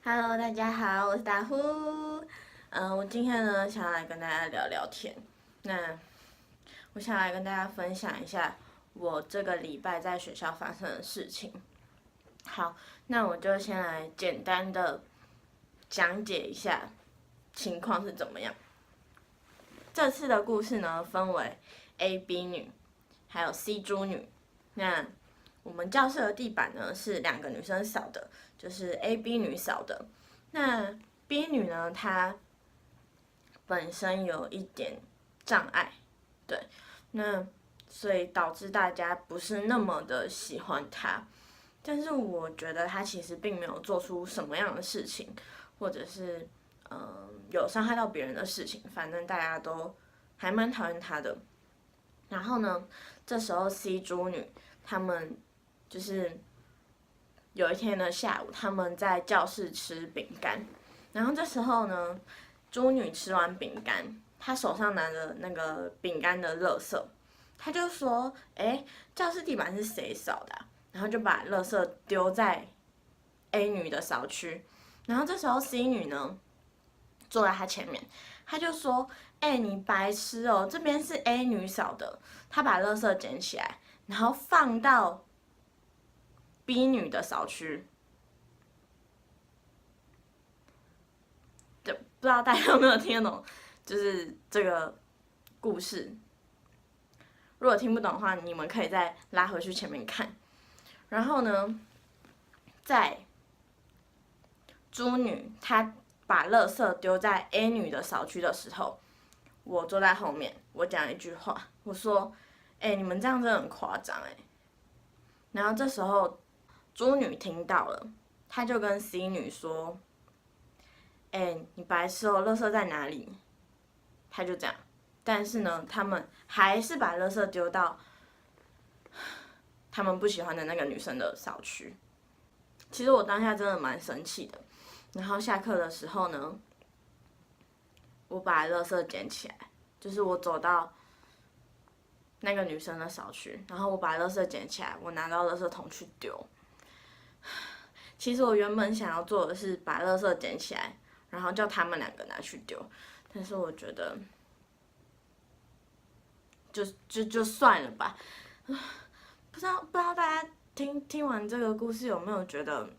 Hello，大家好，我是大呼。我今天呢想要来跟大家聊聊天。那我想来跟大家分享一下我这个礼拜在学校发生的事情。好，那我就先来简单的讲解一下情况是怎么样。这次的故事呢分为 A、B 女，还有 C 猪女。那我们教室的地板呢是两个女生扫的，就是 A、B 女扫的。那 B 女呢，她本身有一点障碍，对，那所以导致大家不是那么的喜欢她。但是我觉得她其实并没有做出什么样的事情，或者是有伤害到别人的事情，反正大家都还蛮讨厌她的。然后呢，这时候 C 猪女他们就是有一天的下午，他们在教室吃饼干，然后这时候呢，猪女吃完饼干，她手上拿着那个饼干的垃圾，她就说：“哎，教室地板是谁扫的啊？”然后就把垃圾丢在 A 女的扫区，然后这时候 C 女呢坐在她前面，她就说：“哎，你白痴哦，这边是 A 女扫的。”她把垃圾捡起来，然后放到 B 女的扫区。就不知道大家有没有听得懂，就是这个故事。如果听不懂的话，你们可以再拉回去前面看。然后呢，在猪女她把垃圾丢在 A 女的扫区的时候，我坐在后面，我讲一句话，我说：“哎，你们这样真的很夸张哎。”然后这时候猪女听到了，她就跟 C 女说：“哎，你白痴哦，垃圾在哪里？”她就这样，但是呢，他们还是把垃圾丢到他们不喜欢的那个女生的扫区。其实我当下真的蛮生气的。然后下课的时候呢，我把垃圾捡起来，就是我走到那个女生的扫区，然后我把垃圾捡起来，我拿到垃圾桶去丢。其实我原本想要做的是把垃圾捡起来，然后叫他们两个拿去丢，但是我觉得就算了吧。不知道大家听完这个故事有没有觉得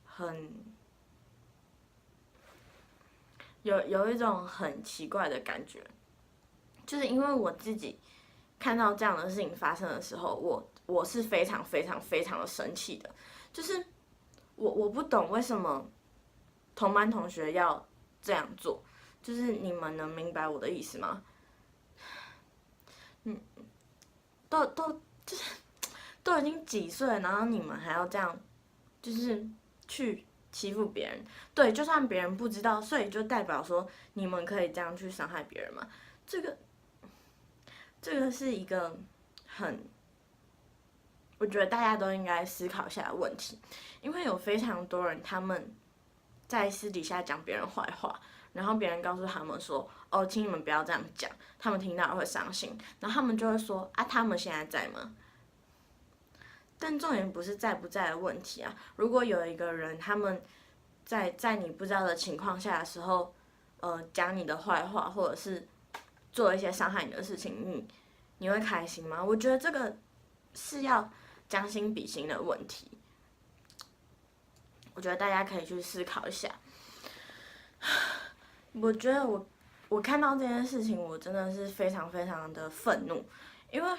很有一种很奇怪的感觉，就是因为我自己看到这样的事情发生的时候，我是非常非常非常的生气的，就是我不懂为什么同班同学要这样做，就是你们能明白我的意思吗？嗯，都就是都已经几岁了，然后你们还要这样，就是去欺负别人。对，就算别人不知道，所以就代表说你们可以这样去伤害别人嘛？这个是一个很，我觉得大家都应该思考一下的问题，因为有非常多人他们在私底下讲别人坏话，然后别人告诉他们说：“哦，请你们不要这样讲。”他们听到了会伤心，然后他们就会说：“啊，他们现在在吗？”但重点不是在不在的问题啊。如果有一个人他们在你不知道的情况下的时候，讲你的坏话，或者是做一些伤害你的事情，你会开心吗？我觉得这个是要将心比心的问题。我觉得大家可以去思考一下。我觉得我看到这件事情，我真的是非常非常的愤怒，因为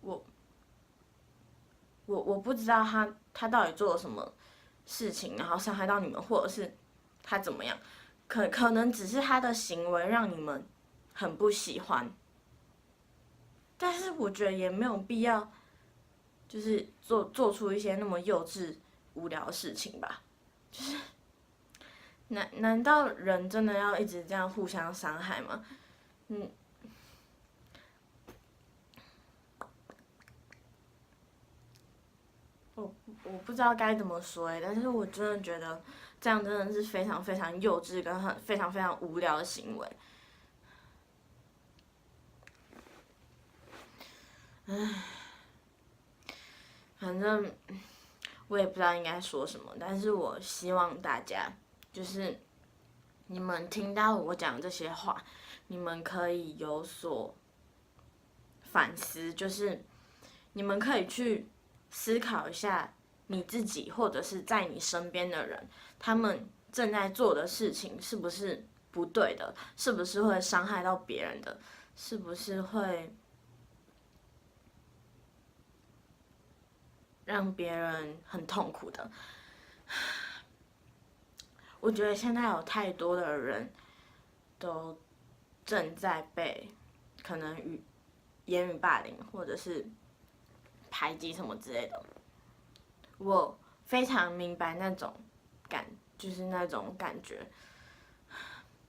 我我不知道他到底做了什么事情，然后伤害到你们，或者是他怎么样，可能只是他的行为让你们很不喜欢，但是我觉得也没有必要，就是做出一些那么幼稚无聊的事情吧。就是难道人真的要一直这样互相伤害吗？嗯，我不知道该怎么说但是我真的觉得这样真的是非常非常幼稚跟非常非常无聊的行为。唉，反正我也不知道应该说什么，但是我希望大家就是你们听到我讲这些话，你们可以有所反思，就是你们可以去思考一下你自己或者是在你身边的人，他们正在做的事情是不是不对的，是不是会伤害到别人的，是不是会让别人很痛苦的。我觉得现在有太多的人都正在被可能言语霸凌或者是排挤什么之类的。我非常明白那种就是那种感觉，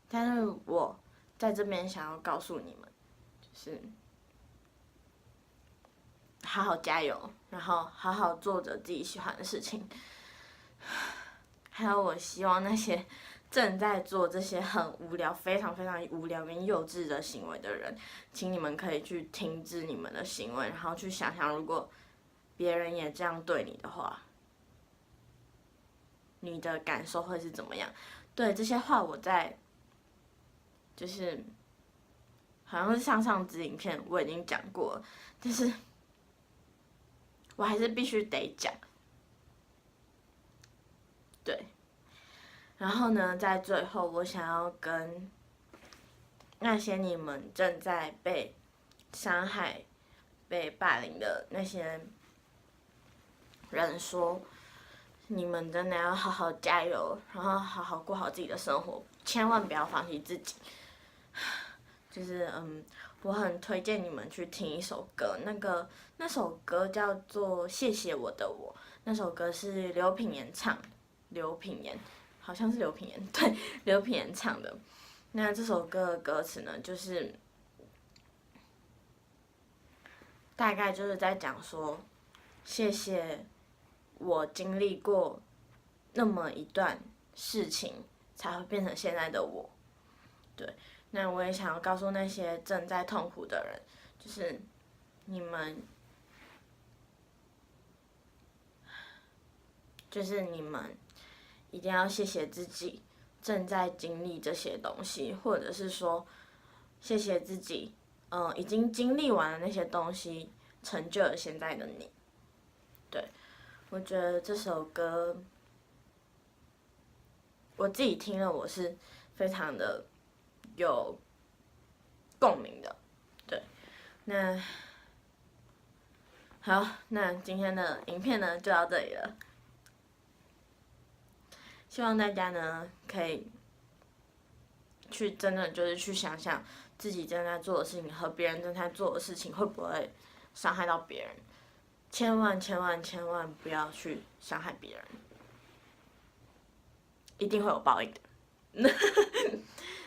但是我在这边想要告诉你们，就是好好加油，然后好好做着自己喜欢的事情。还有，我希望那些正在做这些很无聊、非常非常无聊跟幼稚的行为的人，请你们可以去停止你们的行为，然后去想想，如果别人也这样对你的话，你的感受会是怎么样？对，这些话我在就是好像是上支影片我已经讲过了，但是我还是必须得讲。对，然后呢，在最后，我想要跟那些你们正在被伤害、被霸凌的那些人说，你们真的要好好加油，然后好好过好自己的生活，千万不要放弃自己。就是我很推荐你们去听一首歌，那首歌叫做《谢谢我的我》，那首歌是刘品言唱的，刘品言好像是刘品言，对，刘品言唱的。那这首歌的歌词呢，就是大概就是在讲说，谢谢我经历过那么一段事情，才会变成现在的我。对，那我也想要告诉那些正在痛苦的人，就是你们一定要谢谢自己正在经历这些东西，或者是说谢谢自己，已经经历完了那些东西，成就了现在的你。对，我觉得这首歌我自己听了，我是非常的有共鸣的。对，那好，那今天的影片呢就到这里了。希望大家呢可以去真的就是去想想自己正在做的事情和别人正在做的事情会不会伤害到别人，千万千万千万不要去伤害别人，一定会有报应的。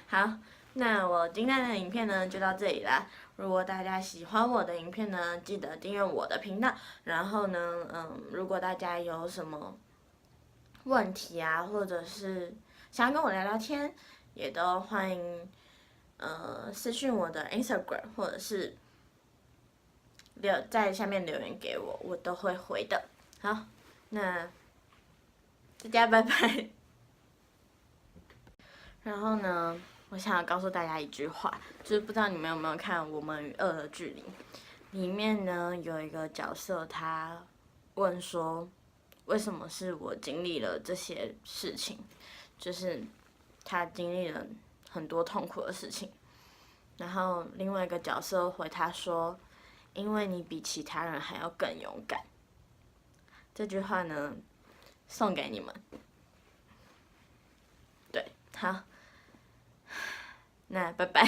好，那我今天的影片呢就到这里啦。如果大家喜欢我的影片呢，记得订阅我的频道。然后呢，如果大家有什么问题啊，或者是想要跟我聊聊天，也都欢迎私讯我的 Instagram， 或者是在下面留言给我，我都会回的。好，那大家拜拜。然后呢，我想要告诉大家一句话，就是不知道你们有没有看《我们与恶的距离》，里面呢有一个角色，他问说，为什么是我经历了这些事情？就是他经历了很多痛苦的事情。然后另外一个角色回他说，因为你比其他人还要更勇敢。这句话呢，送给你们。对，好，那拜拜。